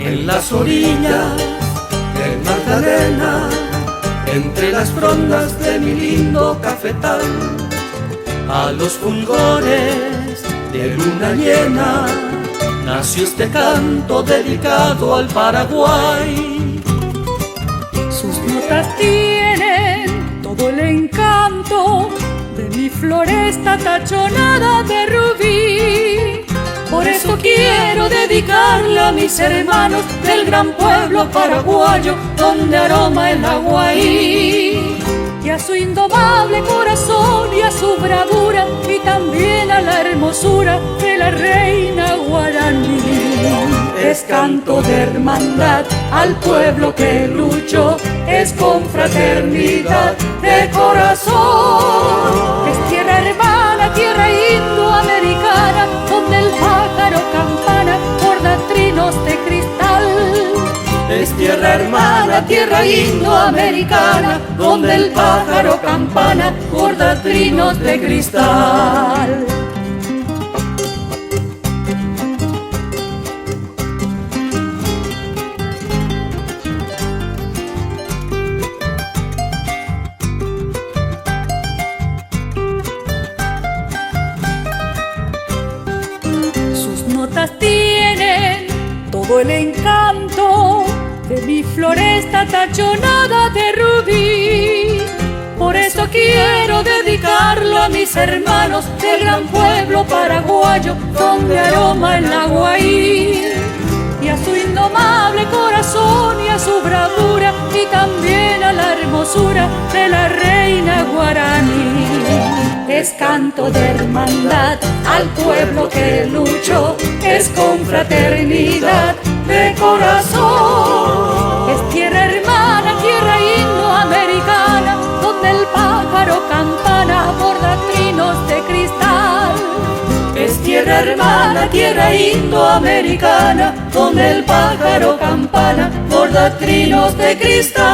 en las orillas del Magdalena, entre las frondas de mi lindo cafetal, a los fulgores de luna llena, nació este canto dedicado al Paraguay. Sus notas tienen todo el encanto de mi floresta tachonada de rubí. Por eso quiero dedicarle a mis hermanos del gran pueblo paraguayo donde aroma el aguaí, y a su indomable corazón y a su bravura, y también a la hermosura de la reina guaraní. Es canto de hermandad al pueblo que luchó, es confraternidad de corazón. Es tierra hermana, tierra indoamericana, donde el pájaro campana borda trinos de cristal. Es tierra hermana, tierra indoamericana, donde el pájaro campana borda trinos de cristal. Sus notas tienen todo el encanto de mi floresta tachonada de rubí. Por eso quiero dedicarlo a mis hermanos del gran pueblo paraguayo donde aroma el aguaí, y a su indomable corazón y a su bravura, y también a la hermosura de la reina guaraní. Es canto de hermandad al pueblo que luchó, es confraternidad de corazón. Es tierra hermana, tierra indoamericana, donde el pájaro campana borda trinos de cristal. Es tierra hermana, tierra indoamericana, donde el pájaro campana borda trinos de cristal.